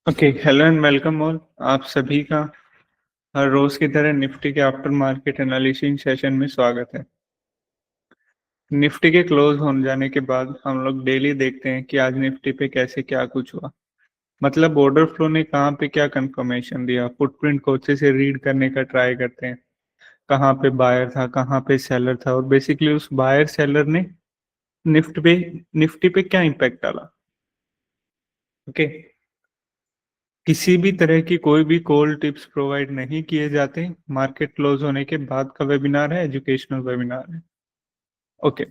Okay, hello and welcome all. आप सभी का हर रोज की तरह निफ्टी के आफ्टर मार्केट एनालिसिस सेशन में स्वागत है। निफ्टी के क्लोज हो जाने के बाद हम लोग डेली देखते हैं कि आज निफ्टी पे कैसे क्या कुछ हुआ। मतलब ऑर्डर फ्लो ने कहाँ पे क्या कंफर्मेशन दिया, फुटप्रिंट को अच्छे से रीड करने का ट्राई करते हैं। कहाँ पे बायर था, कहाँ पे सेलर था, और बेसिकली उस बायर सेलर ने निफ्टी पे क्या इम्पैक्ट डाला। ओके, किसी भी तरह की कोई भी कॉल टिप्स प्रोवाइड नहीं किए जाते। मार्केट क्लोज होने के बाद का वेबिनार है, एजुकेशनल वेबिनार है। ओके,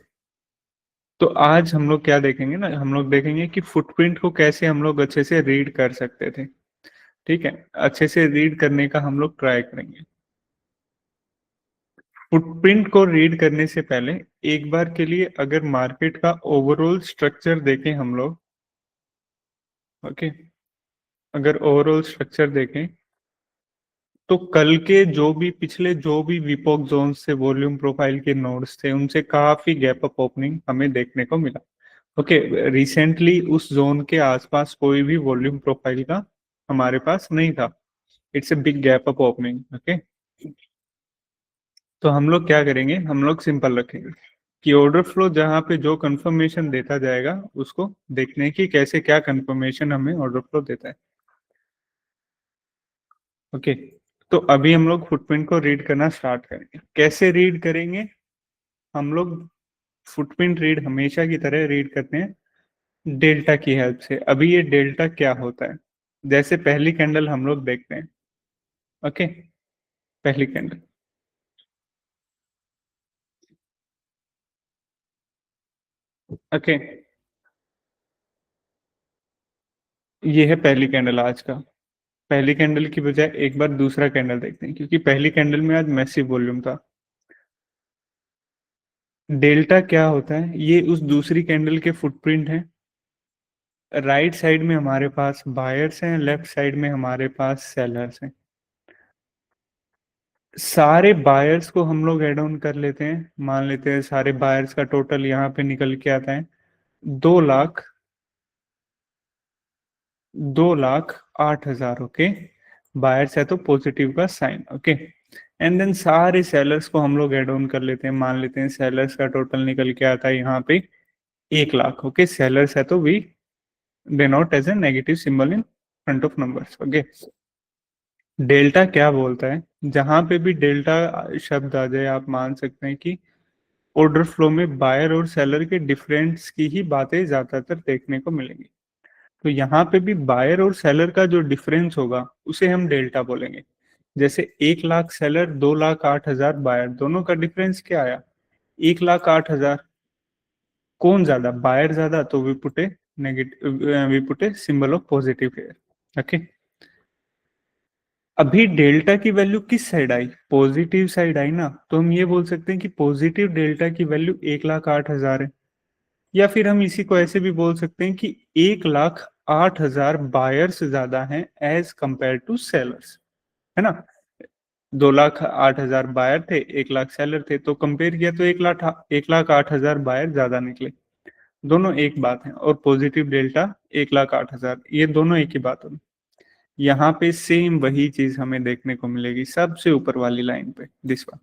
तो आज हम लोग क्या देखेंगे ना, हम लोग देखेंगे कि फुटप्रिंट को कैसे हम लोग अच्छे से रीड कर सकते थे। ठीक है, अच्छे से रीड करने का हम लोग ट्राई करेंगे। फुटप्रिंट को रीड करने से पहले एक बार के लिए अगर मार्केट का ओवरऑल स्ट्रक्चर देखें हम लोग। ओके, अगर ओवरऑल स्ट्रक्चर देखें तो कल के जो भी पिछले जो भी विपोक जोन से वॉल्यूम प्रोफाइल के नोड्स थे उनसे काफी गैप अप ओपनिंग हमें देखने को मिला। ओके, रिसेंटली उस जोन के आसपास कोई भी वॉल्यूम प्रोफाइल का हमारे पास नहीं था। It's a big gap up opening. Okay, तो हम लोग क्या करेंगे, हम लोग सिंपल रखेंगे कि ऑर्डर फ्लो जहां पे जो कंफर्मेशन देता जाएगा उसको देखने की कैसे क्या कंफर्मेशन हमें ऑर्डर फ्लो देता है। ओके, तो अभी हम लोग फुटप्रिंट को रीड करना स्टार्ट करेंगे। कैसे रीड करेंगे हम लोग? फुटप्रिंट रीड हमेशा की तरह रीड करते हैं डेल्टा की हेल्प से। अभी ये डेल्टा क्या होता है, जैसे पहली कैंडल हम लोग देखते हैं। ओके, पहली कैंडल। ओके, ये है पहली कैंडल आज का। पहली कैंडल की बजाय एक बार दूसरा कैंडल देखते हैं, क्योंकि पहली कैंडल में आज मैसिव वॉल्यूम था। डेल्टा क्या होता है, ये उस दूसरी कैंडल के फुटप्रिंट है। राइट साइड में हमारे पास बायर्स हैं, लेफ्ट साइड में हमारे पास सेलर्स हैं। सारे बायर्स को हम लोग एड ऑन कर लेते हैं। मान लेते हैं सारे बायर्स का टोटल यहाँ पे निकल के आता है 2 लाख, 2,08,000। ओके, बायर्स है तो पॉजिटिव का साइन। ओके, एंड देन सारे सेलर्स को हम लोग एड ऑन कर लेते हैं। मान लेते हैं सेलर्स का टोटल निकल के आता है यहाँ पे 1 लाख। ओके, सेलर्स है तो we denote as a negative symbol in front of numbers. Okay, delta क्या बोलता है, जहां पे भी डेल्टा शब्द आ जाए आप मान सकते हैं कि ऑर्डर फ्लो में बायर और सेलर के डिफरेंस की ही बातें ज्यादातर देखने को मिलेंगी। तो यहाँ पे भी बायर और सेलर का जो डिफरेंस होगा उसे हम डेल्टा बोलेंगे। जैसे 1 लाख सेलर, 2,08,000 बायर, दोनों का डिफरेंस क्या आया? 1,08,000। कौन ज्यादा? बायर ज्यादा, तो we put a negative, we put a symbol of positive here. Okay, अभी डेल्टा की वैल्यू किस साइड आई? पॉजिटिव साइड आई ना, तो हम ये बोल सकते हैं कि पॉजिटिव डेल्टा की वैल्यू 1,08,000 है। या फिर हम इसी को ऐसे भी बोल सकते हैं कि 1,08,000 बायर्स ज्यादा हैं एज कंपेयर टू सेलर्स, है ना। 2,08,000 बायर थे, 1 लाख सेलर थे, तो कंपेयर किया तो 1,08,000 बायर ज्यादा निकले। दोनों एक बात है, और पॉजिटिव डेल्टा 1,08,000, ये दोनों एक ही बात होगी। यहाँ पे सेम वही चीज हमें देखने को मिलेगी सबसे ऊपर वाली लाइन पे, दिस वन।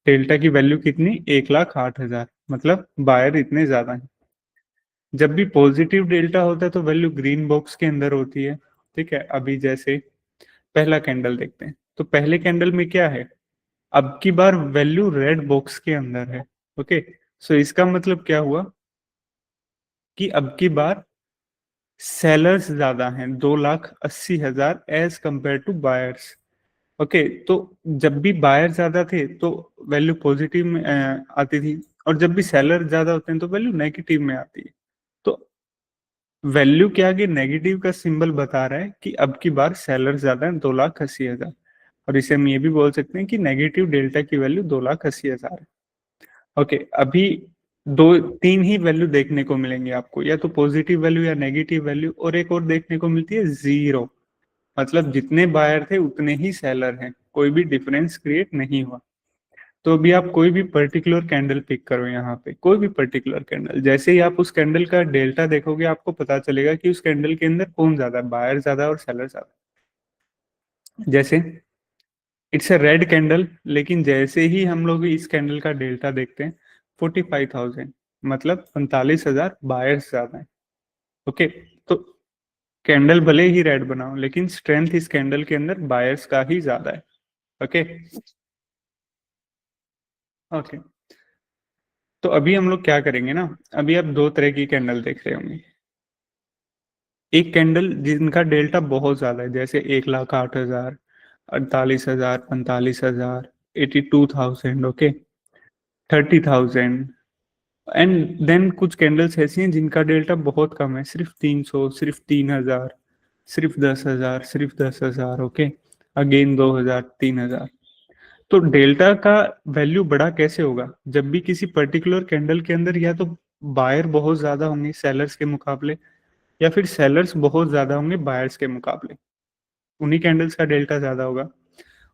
डेल्टा की वैल्यू कितनी? 1,08,000, मतलब बायर इतने ज्यादा हैं। जब भी पॉजिटिव डेल्टा होता है तो वैल्यू ग्रीन बॉक्स के अंदर होती है। ठीक है, अभी जैसे पहला कैंडल देखते हैं, तो पहले कैंडल में क्या है? अब की बार वैल्यू रेड बॉक्स के अंदर है। ओके, सो इसका मतलब क्या हुआ कि अब की बार सेलर्स ज्यादा हैं, 2,80,000 as compare to buyers. Okay, तो जब भी बायर ज्यादा थे तो वैल्यू पॉजिटिव में आती थी, और जब भी सेलर ज्यादा होते हैं तो वैल्यू नेगेटिव में आती है। तो वैल्यू के आगे नेगेटिव का सिंबल बता रहा है कि अब की बार सेलर ज्यादा है, 2,80,000। और इसे हम ये भी बोल सकते हैं कि नेगेटिव डेल्टा की वैल्यू 2,80,000 है। ओके, अभी दो तीन ही वैल्यू देखने को मिलेंगे आपको, या तो पॉजिटिव वैल्यू या नेगेटिव वैल्यू, और एक और देखने को मिलती है जीरो। मतलब जितने बायर थे उतने ही सेलर हैं, कोई भी डिफरेंस क्रिएट नहीं हुआ। तो अभी आप कोई भी पर्टिकुलर कैंडल पिक करो, यहाँ पे कोई भी पर्टिकुलर कैंडल, जैसे ही आप उस कैंडल का डेल्टा देखोगे आपको पता चलेगा कि उस कैंडल के अंदर कौन ज्यादा है, बायर ज्यादा और सेलर ज्यादा। जैसे इट्स अ रेड कैंडल, लेकिन जैसे ही हम लोग इस कैंडल का डेल्टा देखते हैं 45,000, मतलब 45,000 बायर्स ज्यादा है। ओके, तो कैंडल भले ही रेड बनाओ लेकिन स्ट्रेंथ इस कैंडल के अंदर बायर्स का ही ज्यादा है। ओके ओके, तो अभी हम लोग क्या करेंगे ना, अभी आप दो तरह की कैंडल देख रहे होंगे। एक कैंडल जिनका डेल्टा बहुत ज्यादा है, जैसे 1,08,000, 48,000, 45,000, 82,000, ओके, 30,000। एंड देन कुछ कैंडल्स ऐसी हैं जिनका डेल्टा बहुत कम है, सिर्फ 300, सिर्फ 3,000, सिर्फ 10,000, सिर्फ 10,000, ओके, अगेन 2,000, 3,000। तो डेल्टा का वैल्यू बड़ा कैसे होगा, जब भी किसी पर्टिकुलर कैंडल के अंदर या तो बायर बहुत ज्यादा होंगे सेलर्स के मुकाबले, या फिर सेलर्स बहुत ज्यादा होंगे बायर्स के मुकाबले, उन्हीं कैंडल्स का डेल्टा ज्यादा होगा।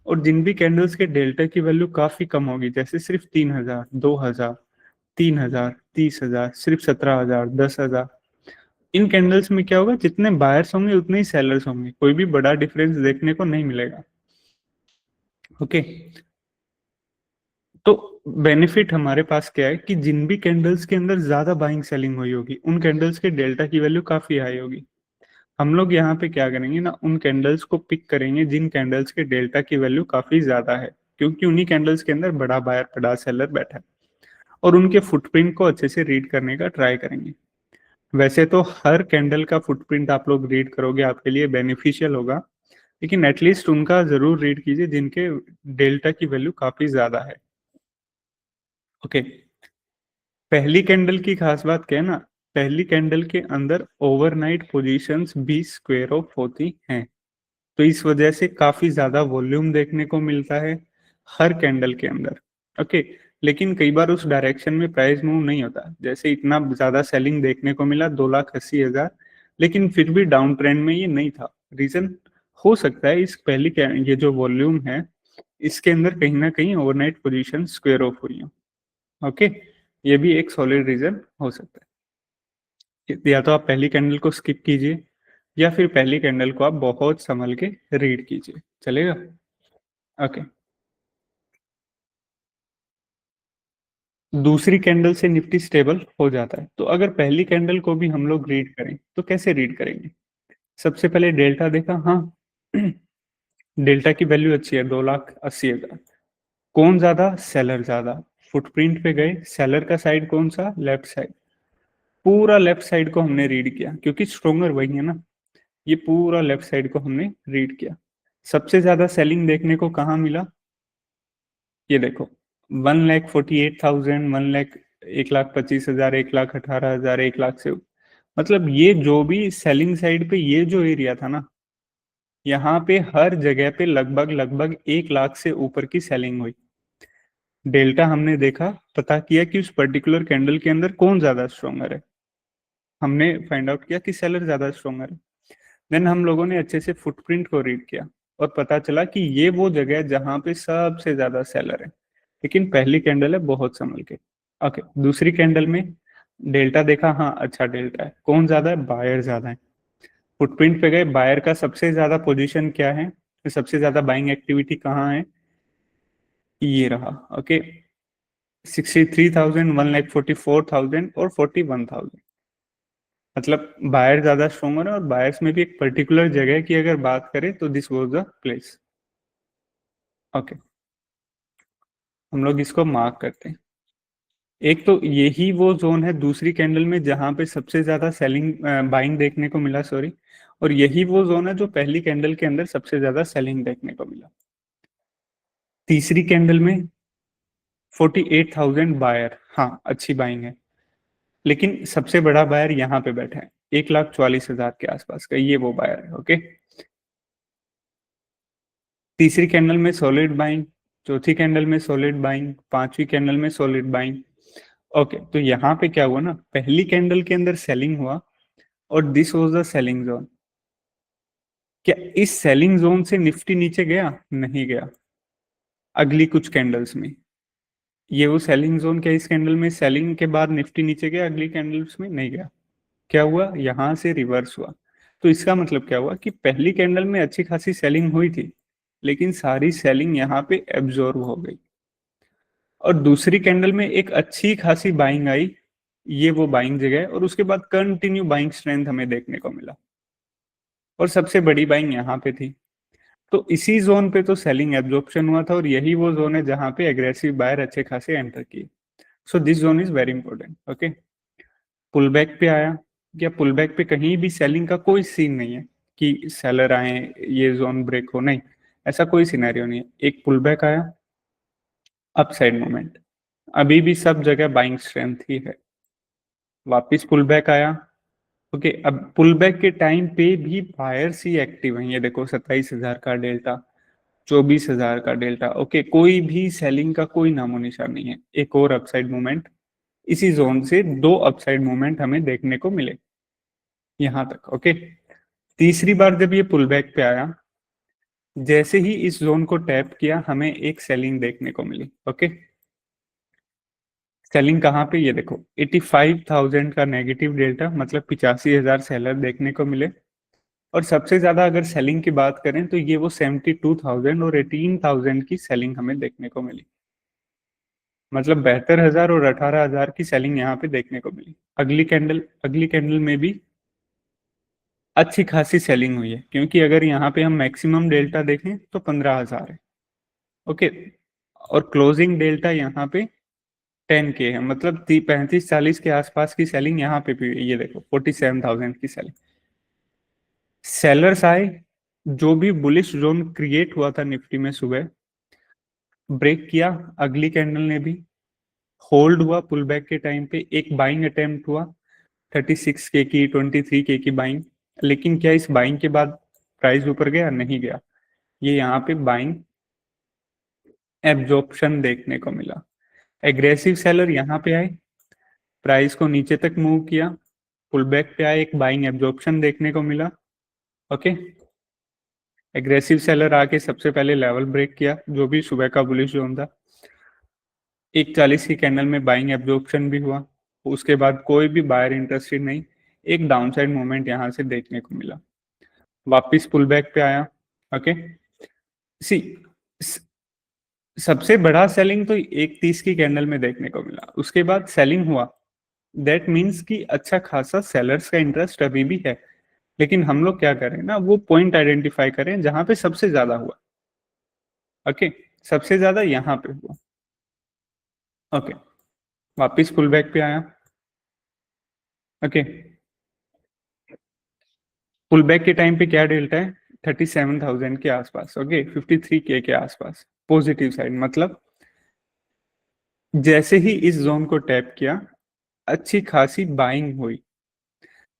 और जिन भी कैंडल्स के डेल्टा की वैल्यू काफी कम होगी, जैसे सिर्फ 3,000, 2,000, 3,000, 30,000, सिर्फ 17,000, 10,000, इन कैंडल्स में क्या होगा, जितने बायर्स होंगे उतने ही सेलर्स होंगे, कोई भी बड़ा डिफरेंस देखने को नहीं मिलेगा। ओके, तो बेनिफिट हमारे पास क्या है कि जिन भी कैंडल्स के अंदर ज्यादा बाइंग सेलिंग हुई होगी उन कैंडल्स के डेल्टा की वैल्यू काफी हाई होगी। हम लोग यहाँ पे क्या करेंगे ना, उन कैंडल्स को पिक करेंगे जिन कैंडल्स के डेल्टा की वैल्यू काफी ज्यादा है, क्योंकि उन्हीं कैंडल्स के अंदर बड़ा बायर बड़ा सेलर बैठा है, और उनके फुटप्रिंट को अच्छे से रीड करने का ट्राई करेंगे। वैसे तो हर कैंडल का फुटप्रिंट आप लोग रीड करोगे आपके लिए बेनिफिशियल होगा, लेकिन एटलीस्ट उनका जरूर रीड कीजिए जिनके डेल्टा की वैल्यू काफी ज्यादा है। ओके, पहली कैंडल की खास बात क्या है ना, पहली कैंडल के अंदर ओवरनाइट पोजीशंस भी स्क्वायर ऑफ होती हैं, तो इस वजह से काफी ज्यादा वॉल्यूम देखने को मिलता है हर कैंडल के अंदर। ओके, लेकिन कई बार उस डायरेक्शन में प्राइस मूव नहीं होता, जैसे इतना ज्यादा सेलिंग देखने को मिला 2,80,000, लेकिन फिर भी डाउन ट्रेंड में ये नहीं था। रीजन हो सकता है इस पहली ये जो वॉल्यूम है इसके अंदर कहीं ना कहीं ओवरनाइट पोजीशन स्क्वायर ऑफ हुई हो। ओके, ये भी एक सॉलिड रीजन हो सकता है। या तो आप पहली कैंडल को स्किप कीजिए, या फिर पहली कैंडल को आप बहुत संभल के रीड कीजिए, चलेगा। ओके, दूसरी कैंडल से निफ्टी स्टेबल हो जाता है, तो अगर पहली कैंडल को भी हम लोग रीड करें तो कैसे रीड करेंगे। सबसे पहले डेल्टा देखा, हाँ डेल्टा की वैल्यू अच्छी है 2,80,000, कौन ज्यादा, सेलर ज्यादा। फुटप्रिंट पे गए, सेलर का साइड कौन सा, लेफ्ट साइड, पूरा लेफ्ट साइड को हमने रीड किया क्योंकि स्ट्रोंगर वही है ना, ये पूरा लेफ्ट साइड को हमने रीड किया। सबसे ज्यादा सेलिंग देखने को कहाँ मिला, ये देखो 1,48,000, 1,00,000, 1,25,000, 1,18,000, 1,00,000 से, मतलब ये जो भी सेलिंग साइड पे ये जो एरिया था ना, यहाँ पे हर जगह पे लगभग लगभग 1,00,000 से ऊपर की सेलिंग हुई। डेल्टा हमने देखा, पता किया कि उस पर्टिकुलर कैंडल के अंदर कौन ज्यादा स्ट्रोंगर है, हमने फाइंड आउट किया कि सेलर ज्यादा स्ट्रोंगर है। देन हम लोगों ने अच्छे से फुटप्रिंट को रीड किया और पता चला कि ये वो जगह है जहां पे सबसे ज्यादा सेलर है, लेकिन पहली कैंडल है बहुत संभल के। ओके, दूसरी कैंडल में डेल्टा देखा, हाँ अच्छा डेल्टा है, कौन ज्यादा है, बायर ज्यादा है। फुटप्रिंट पे गए, बायर का सबसे ज्यादा पोजीशन क्या है, सबसे ज्यादा बाइंग एक्टिविटी कहाँ है, ये रहा। ओके, 63,000, 1,44,000 और 41,000, मतलब बायर ज्यादा स्ट्रोंगर है, और बायर्स में भी एक पर्टिकुलर जगह की अगर बात करें तो this was the place. Okay, हम लोग इसको मार्क करते हैं। एक तो यही वो जोन है दूसरी कैंडल में जहां पे सबसे ज्यादा सेलिंग बाइंग देखने को मिला, सॉरी, और यही वो जोन है जो पहली कैंडल के अंदर सबसे ज्यादा सेलिंग देखने को मिला। तीसरी कैंडल में 48,000 बायर, हाँ अच्छी बाइंग है, लेकिन सबसे बड़ा बायर यहाँ पे बैठा है 1,44,000 के आसपास का, ये वो बायर है। ओके, तीसरी कैंडल में सॉलिड बाइंग, चौथी कैंडल में सॉलिड बाइंग, पांचवी कैंडल में सॉलिड बाइंग। ओके, तो यहाँ पे क्या हुआ ना, पहली कैंडल के अंदर सेलिंग हुआ और this was the selling zone. क्या इस सेलिंग जोन से निफ्टी नीचे गया, नहीं गया, अगली कुछ कैंडल्स में, ये वो सेलिंग जोन क्या इस कैंडल में सेलिंग के बाद निफ्टी नीचे गया, अगली कैंडल्स में नहीं गया, क्या हुआ यहां से रिवर्स हुआ। तो इसका मतलब क्या हुआ कि पहली कैंडल में अच्छी खासी सेलिंग हुई थी, लेकिन सारी सेलिंग यहाँ पे एब्जॉर्ब हो गई, और दूसरी कैंडल में एक अच्छी खासी बाइंग आई, ये वो बाइंग जगह है, और उसके बाद कंटिन्यू बाइंग स्ट्रेंथ हमें देखने को मिला, और सबसे बड़ी बाइंग यहाँ पे थी। तो इसी जोन पे तो सेलिंग एब्जॉर्प्शन हुआ था, और यही वो जोन है जहां पे एग्रेसिव बायर अच्छे खासे एंटर किए। So this zone is very important. Okay, pull back पे आया, या पुल बैक पे कहीं भी सेलिंग का कोई सीन नहीं है कि सेलर आए ये जोन ब्रेक हो, नहीं, ऐसा कोई सिनेरियो नहीं है। एक पुल बैक आया, अपसाइड मोमेंट, अभी भी सब जगह बाइंग स्ट्रेंथ ही है, वापिस पुल बैक आया। ओके, अब पुल बैक के टाइम पे भी बायर्स ही एक्टिव हैं, ये देखो 27,000 का डेल्टा, 24,000 का डेल्टा। ओके, कोई भी सेलिंग का कोई नामो निशान नहीं है। एक और अपसाइड मूवमेंट, इसी जोन से दो अपसाइड मूवमेंट हमें देखने को मिले यहां तक। ओके, तीसरी बार जब ये पुल बैक पे आया, जैसे ही इस जोन को टैप किया, हमें एक सेलिंग देखने को मिली। ओके, सेलिंग कहाँ पे, ये देखो 85,000 का नेगेटिव डेल्टा, मतलब 85,000 सेलर देखने को मिले। और सबसे ज्यादा अगर सेलिंग की बात करें तो ये वो 72,000 और 18,000 की सेलिंग हमें देखने को मिली, मतलब 72,000 और 18,000 की सेलिंग यहाँ पे देखने को मिली। अगली कैंडल में भी अच्छी खासी सेलिंग हुई है, क्योंकि अगर यहाँ पे हम मैक्सिमम डेल्टा देखें तो 15,000 है। ओके, और क्लोजिंग डेल्टा यहाँ पे 10K है, मतलब 35-40 के आसपास की सेलिंग यहाँ पे भी। ये देखो 47,000 की सेलिंग, सेलर्स आए, जो भी बुलिश जोन क्रिएट हुआ था निफ्टी में सुबह, ब्रेक किया। अगली कैंडल ने भी होल्ड हुआ, पुल बैक के टाइम पे एक बाइंग अटेम्प्ट हुआ, 36K की, 23K की बाइंग। लेकिन क्या इस बाइंग के बाद प्राइस ऊपर गया? नहीं गया। ये यहाँ पे बाइंग एब्जॉर्प्शन देखने को मिला। एग्रेसिव सेलर यहाँ पे आए, प्राइस को नीचे तक मूव किया, पुल बैक पे आए, एक बाइंग एब्जॉर्प्शन देखने को मिला। ओके, एग्रेसिव सेलर आके सबसे पहले लेवल ब्रेक किया, जो भी सुबह का बुलिश जोन था। 140 की कैंडल में बाइंग एब्जॉर्प्शन भी हुआ, उसके बाद कोई भी बायर इंटरेस्टेड नहीं, एक डाउनसाइड मूवमेंट यहाँ से देखने को मिला, वापिस पुल बैक पे आया। ओके, सी सबसे बड़ा सेलिंग तो 1:30 की कैंडल में देखने को मिला, उसके बाद सेलिंग हुआ। दैट मीन्स कि अच्छा खासा सेलर्स का इंटरेस्ट अभी भी है, लेकिन हम लोग क्या करें ना, वो पॉइंट आइडेंटिफाई करें जहां पे सबसे ज्यादा हुआ। ओके, सबसे ज्यादा यहाँ पे हुआ। ओके, वापिस पुल बैक पे आया। ओके, पुल बैक के टाइम पे क्या डेल्टा है? 37,000 के आसपास। ओके, 53K के आसपास पॉजिटिव साइड, मतलब जैसे ही इस जोन को टैप किया, अच्छी खासी बाइंग हुई।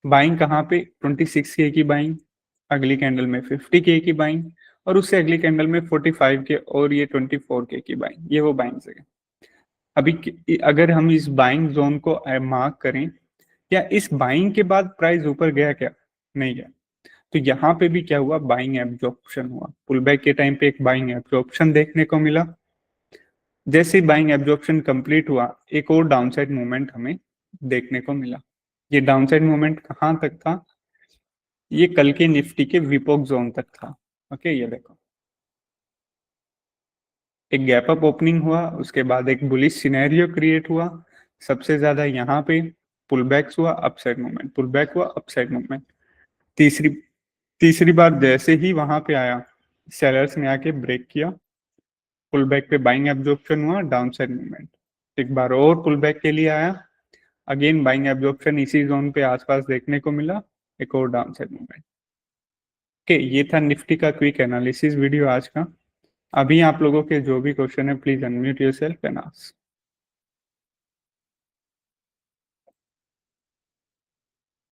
बाइंग कहाँ पे? 26K की बाइंग, अगली कैंडल में 50K की बाइंग, और उससे अगली कैंडल में 45K, और ये 24K की बाइंग। ये वो बाइंग है। अभी अगर हम इस बाइंग जोन को मार्क करें, क्या इस बाइंग के बाद प्राइस ऊपर गया क्या? नहीं गया। तो यहाँ पे भी क्या हुआ? बाइंग एब्जॉर्प्शन हुआ। पुल बैक के टाइम पे एक बाइंग एब्जॉर्प्शन देखने को मिला। जैसे ही बाइंग एब्जॉर्प्शन कंप्लीट हुआ, एक और डाउनसाइड मूवमेंट हमें देखने को मिला। ये डाउनसाइड मूवमेंट कहाँ तक था? ये कल के निफ्टी के विपोक जोन तक था। ओके, ये देखो एक गैप अप ओपनिंग हुआ, उसके बाद एक बुलिश सिनेरियो क्रिएट हुआ, सबसे ज्यादा यहाँ पे पुल बैक्स हुआ, अपसाइड मूवमेंट, पुल बैक हुआ, अपसाइड मूवमेंट। तीसरी तीसरी बार जैसे ही वहां पे आया, सेलर्स ने आके ब्रेक किया, पुल बैक पे बाइंग एब्जॉर्प्शन हुआ, डाउन साइड मूवमेंट। एक बार और पुल बैक के लिए आया, अगेन बाइंग एब्जॉर्प्शन इसी जोन पे आसपास देखने को मिला, एक और डाउन साइड मूवमेंट। ओके, ये था निफ्टी का क्विक एनालिसिस वीडियो आज का। अभी आप लोगों के जो भी क्वेश्चन है, please unmute yourself and ask.